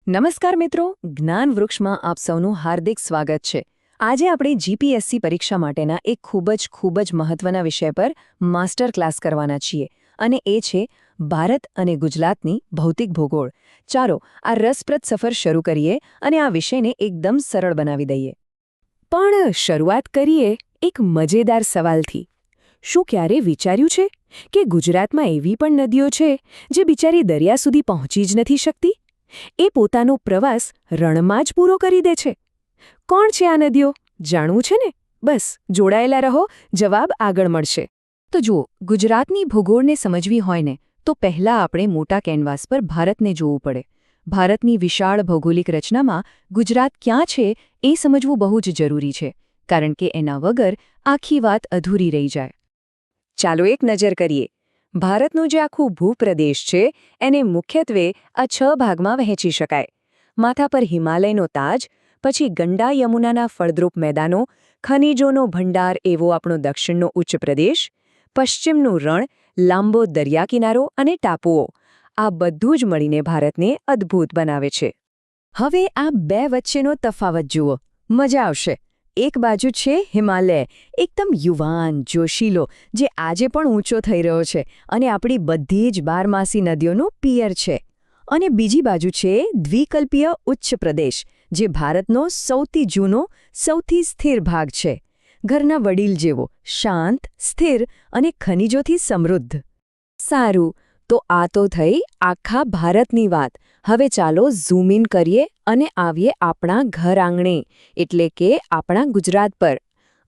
નમસ્કાર મિત્રો, જ્ઞાન વૃક્ષમાં આપ સૌનું હાર્દિક સ્વાગત છે. આજે આપણે જીપીએસસી પરીક્ષા માટેના એક ખૂબ જ મહત્વના વિષય પર માસ્ટર ક્લાસ કરવાના છીએ અને એ છે ભારત અને ગુજરાતની ભૌતિક ભૂગોળ. ચાલો આ રસપ્રદ સફર શરૂ કરીએ અને આ વિષયને એકદમ સરળ બનાવી દઈએ. પણ શરૂઆત કરીએ એક મજેદાર સવાલથી. શું ક્યારે વિચાર્યું છે કે ગુજરાતમાં એવી પણ નદીઓ છે જે બિચારી દરિયા સુધી પહોંચી જ નથી શકતી? એ પોતાનો પ્રવાસ રણમાં જ પૂરો કરી દે છે. કોણ છે આ નદીઓ? જાણવું છે ને? બસ જોડાયેલા રહો, જવાબ આગળ મળશે. તો જુઓ, ગુજરાતની ભૂગોળને સમજવી હોય ને તો પહેલાં આપણે મોટા કેનવાસ પર ભારતને જોવું પડે. ભારતની વિશાળ ભૌગોલિક રચનામાં ગુજરાત ક્યાં છે એ સમજવું બહુ જ જરૂરી છે, કારણ કે એના વગર આખી વાત અધૂરી રહી જાય. ચાલો એક નજર કરીએ. ભારતનું જે આખું ભૂપ્રદેશ છે એને મુખ્યત્વે આ 6 ભાગમાં વહેંચી શકાય. માથા પર હિમાલયનો તાજ, પછી ગંગા યમુનાના ફળદ્રુપ મેદાનો, ખનિજોનો ભંડાર એવો આપણો દક્ષિણનો ઉચ્ચ પ્રદેશ, પશ્ચિમનું રણ, લાંબો દરિયાકિનારો અને ટાપુઓ. આ બધું જ મળીને ભારતને અદ્ભુત બનાવે છે. હવે આ બે વચ્ચેનો તફાવત જુઓ, મજા આવશે. એક બાજુ છે હિમાલય, એકદમ યુવાન, જોશીલો, જે આજે પણ ઊંચો થઈ રહ્યો છે અને આપણી બધી જ 12માસી નદીઓનું પિયર છે. અને બીજી બાજુ છે દ્વિકલ્પીય ઉચ્ચ પ્રદેશ, જે ભારતનો સૌથી જૂનો, સૌથી સ્થિર ભાગ છે. ઘરના વડીલ જેવો, શાંત, સ્થિર અને ખનિજોથી સમૃદ્ધ. સારું, તો આ તો થઈ આખા ભારતની વાત. હવે ચાલો ઝૂમ ઇન કરીએ અને આવીએ આપણા ઘર આંગણે, એટલે કે આપણા ગુજરાત પર.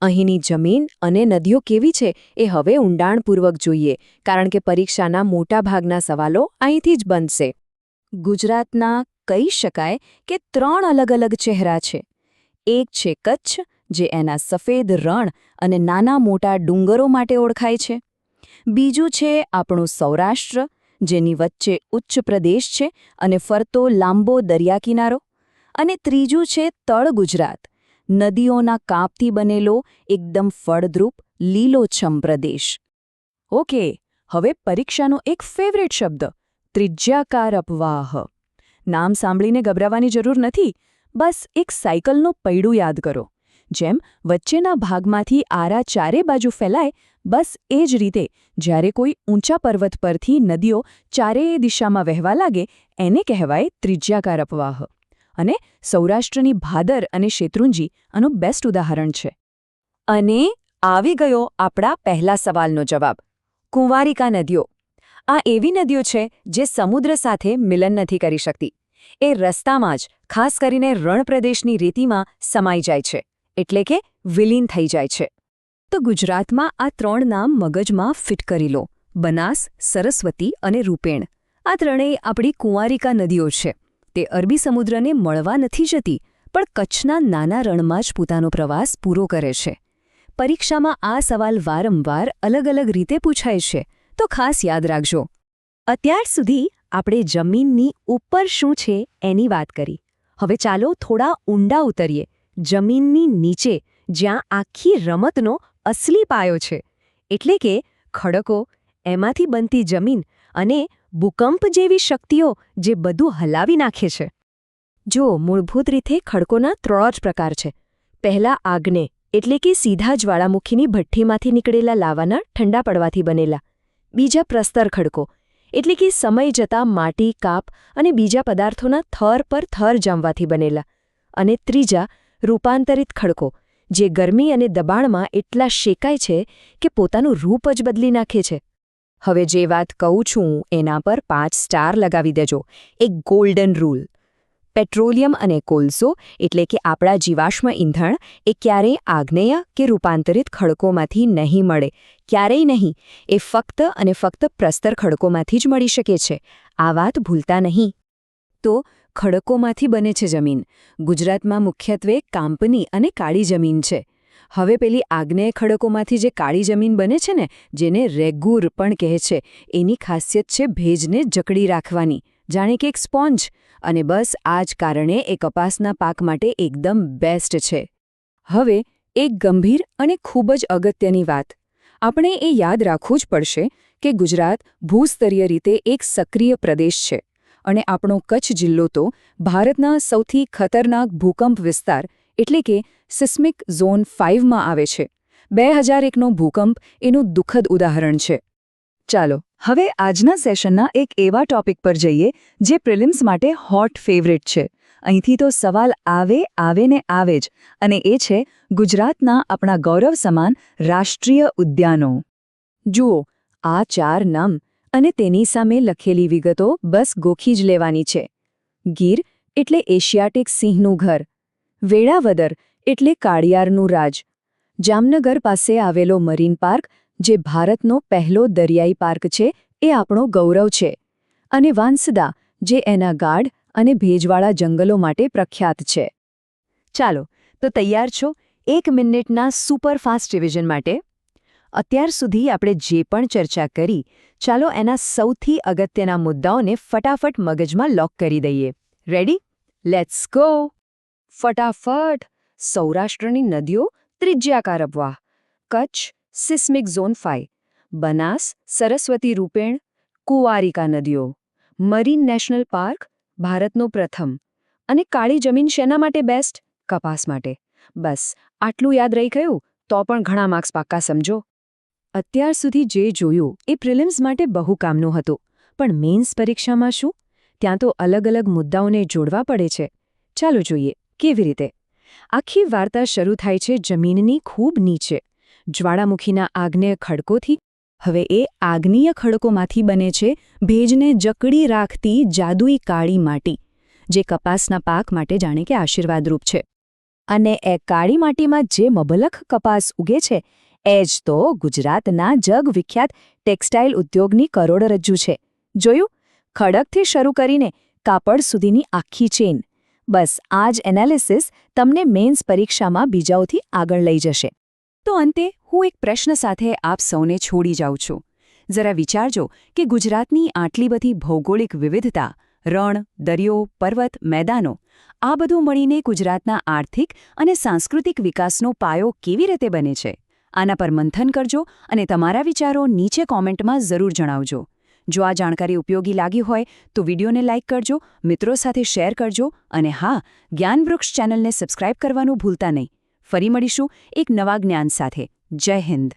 અહીંની જમીન અને નદીઓ કેવી છે એ હવે ઊંડાણપૂર્વક જોઈએ, કારણ કે પરીક્ષાના મોટા ભાગના સવાલો અહીંથી જ બનશે. ગુજરાતના કહી શકાય કે 3 અલગ અલગ ચહેરા છે. એક છે કચ્છ, જે એના સફેદ રણ અને નાના મોટા ડુંગરો માટે ઓળખાય છે. બીજું છે આપણું સૌરાષ્ટ્ર, જેની વચ્ચે ઉચ્ચ પ્રદેશ છે અને ફરતો લાંબો દરિયાકિનારો. અને ત્રીજું છે તળ ગુજરાત, નદીઓના કાપથી બનેલો એકદમ ફળદ્રુપ લીલોછમ પ્રદેશ. ઓકે, હવે પરીક્ષાનો એક ફેવરેટ શબ્દ, ત્રિજ્યાકાર અપવાહ. નામ સાંભળીને ગભરાવાની જરૂર નથી. બસ એક સાયકલનું પૈડું યાદ કરો. જેમ વચ્ચેના ભાગમાંથી આરા ચારે બાજુ ફેલાય, બસ એ જ રીતે જ્યારે કોઈ ઊંચા પર્વત પરથી નદીઓ ચારેય દિશામાં વહેવા લાગે એને કહેવાય ત્રિજ્યાકાર અપવાહ. અને સૌરાષ્ટ્રની ભાદર અને શેત્રુંજી આનું બેસ્ટ ઉદાહરણ છે. અને આવી ગયો આપણા પહેલા સવાલનો જવાબ, કુંવારિકા નદીઓ. આ એવી નદીઓ છે જે સમુદ્ર સાથે મિલન નથી કરી શકતી. એ રસ્તામાં જ, ખાસ કરીને રણપ્રદેશની રેતીમાં સમાઈ જાય છે, એટલે કે વિલીન થઈ જાય છે. તો ગુજરાતમાં આ 3 નામ મગજમાં ફિટ કરી લો: બનાસ, સરસ્વતી અને રૂપેણ. આ ત્રણેય આપણી કુંવારિકા નદીઓ છે. તે અરબી સમુદ્રને મળવા નથી જતી, પણ કચ્છના નાના રણમાં જ પોતાનો પ્રવાસ પૂરો કરે છે. પરીક્ષામાં આ સવાલ વારંવાર અલગ અલગ રીતે પૂછાય છે, તો ખાસ યાદ રાખજો. અત્યાર સુધી આપણે જમીનની ઉપર શું છે એની વાત કરી. હવે ચાલો થોડા ઊંડા ઉતરીએ, જમીનની નીચે, જ્યાં આખી રમતનો અસલી પાયો છે. એટલે કે ખડકો, એમાંથી બનતી જમીન અને ભૂકંપ જેવી શક્તિઓ જે બધું હલાવી નાખે છે. જો મૂળભૂત રીતે ખડકોના 3 જ પ્રકાર છે. પહેલા આગ્નેય, એટલે કે સીધા જ્વાળામુખીની ભઠ્ઠીમાંથી નીકળેલા લાવાના ઠંડા પડવાથી બનેલા. બીજા પ્રસ્તર ખડકો, એટલે કે સમય જતાં માટી, કાપ અને બીજા પદાર્થોના થર પર થર જામવાથી બનેલા. અને ત્રીજા રૂપાંતરિત ખડકો, જે ગરમી અને દબાણમાં એટલા શેકાય છે કે પોતાનું રૂપ જ બદલી નાખે છે. હવે જે વાત કહું છું એના પર 5 સ્ટાર લગાવી દેજો. એક ગોલ્ડન રૂલ: પેટ્રોલિયમ અને કોલસો, એટલે કે આપણા જીવાશ્મ ઇંધણ, એ ક્યારેય આગ્નેય કે રૂપાંતરિત ખડકોમાંથી નહીં મળે. ક્યારેય નહીં. એ ફક્ત અને ફક્ત પ્રસ્તર ખડકોમાંથી જ મળી શકે છે. આ વાત ભૂલતા નહીં. તો ખડકોમાંથી બને છે જમીન. ગુજરાતમાં મુખ્યત્વે કાંપની અને કાળી જમીન છે. હવે પેલી આગ્નેય ખડકોમાંથી જે કાળી જમીન બને છે ને, જેને રેગુર પણ કહે છે, એની ખાસિયત છે ભેજને જકડી રાખવાની, જાણે કે એક સ્પોન્જ. અને બસ આ જ કારણે એ કપાસના પાક માટે એકદમ બેસ્ટ છે. હવે એક ગંભીર અને ખૂબ જ અગત્યની વાત. આપણે એ યાદ રાખવું જ પડશે કે ગુજરાત ભૂસ્તરીય રીતે એક સક્રિય પ્રદેશ છે. અને આપણો કચ્છ જિલ્લો તો ભારતના સૌથી ખતરનાક ભૂકંપ વિસ્તાર એટલે કે સિસ્મિક ઝોન 5માં આવે છે. 2001નો ભૂકંપ એનું દુઃખદ ઉદાહરણ છે. ચાલો હવે આજના સેશનના એક એવા ટોપિક પર જઈએ જે પ્રિલિમ્સ માટે હોટ ફેવરેટ છે. અહીંથી તો સવાલ આવે ને આવે જ, અને એ છે ગુજરાતના આપણા ગૌરવ સમાન રાષ્ટ્રીય ઉદ્યાનો. જુઓ, આ 4 નામ અને તેની સામે લખેલી વિગતો બસ ગોખી જ લેવાની છે. ગીર એટલે એશિયાટિક સિંહનું ઘર, વેળાવદર એટલે કાળિયારનું રાજ, જામનગર પાસે આવેલો મરીન પાર્ક જે ભારતનો પહેલો દરિયાઈ પાર્ક છે એ આપણો ગૌરવ છે, અને વાંસદા જે એના ગાઢ અને ભેજવાળા જંગલો માટે પ્રખ્યાત છે. ચાલો, તો તૈયાર છો 1 મિનિટના સુપરફાસ્ટ રિવિઝન માટે? અત્યાર સુધી આપણે જે પણ ચર્ચા કરી, ચાલો એના સૌથી અગત્યના મુદ્દાઓને ફટાફટ મગજમાં લોક કરી દઈએ. રેડી? Let's go! ફટાફટ! સૌરાષ્ટ્રની નદીઓ ત્રિજ્યાકાર અપવાહ. કચ્છ સિસ્મિક ઝોન 5, બનાસ સરસ્વતી રૂપેણ કુંવારિકા નદીઓ, મરીન નેશનલ પાર્ક ભારતનો પ્રથમ, અને કાળી જમીન શેના માટે બેસ્ટ? કપાસ માટે. બસ આટલું યાદ રહી ગયું તો પણ ઘણા માર્ક્સ પાક્કા સમજો. અત્યાર સુધી જે જોયું એ પ્રિલિમ્સ માટે બહુ કામનું હતું, પણ મેઇન્સ પરીક્ષામાં શું? ત્યાં તો અલગ અલગ મુદ્દાઓને જોડવા પડે છે. ચાલો જોઈએ કેવી રીતે. આખી વાર્તા શરૂ થાય છે જમીનની ખૂબ નીચે, જ્વાળામુખીના આગ્નેય ખડકોથી. હવે એ આગ્નેય ખડકોમાંથી બને છે ભેજને જકડી રાખતી જાદુઈ કાળી માટી, જે કપાસના પાક માટે જાણે કે આશીર્વાદરૂપ છે. અને એ કાળી માટીમાં જે મબલખ કપાસ ઉગે છે એ જ તો ગુજરાતના જગવિખ્યાત ટેક્સટાઇલ ઉદ્યોગની કરોડરજ્જુ છે. જોયું? ખડકથી શરૂ કરીને કાપડ સુધીની આખી ચેન. બસ આ જ એનાલિસિસ તમને મેઇન્સ પરીક્ષામાં બીજાઓથી આગળ લઈ જશે. તો અંતે હું એક પ્રશ્ન સાથે આપ સૌને છોડી જાઉં છું. જરા વિચારજો કે ગુજરાતની આટલી બધી ભૌગોલિક વિવિધતા, રણ, દરિયો, પર્વત, મેદાનો, આ બધું મળીને ગુજરાતના આર્થિક અને સાંસ્કૃતિક વિકાસનો પાયો કેવી રીતે બને છે? આના પર મંથન કરજો અને તમારા વિચારો નીચે કોમેન્ટમાં જરૂર જણાવજો. જો આ જાણકારી ઉપયોગી લાગી હોય તો વિડીયોને લાઇક કરજો, મિત્રો સાથે શેર કરજો, અને હા, જ્ઞાનવૃક્ષ ચેનલને સબસ્ક્રાઇબ કરવાનું ભૂલતા નહીં. ફરી મળીશું એક નવા જ્ઞાન સાથે. જય હિન્દ.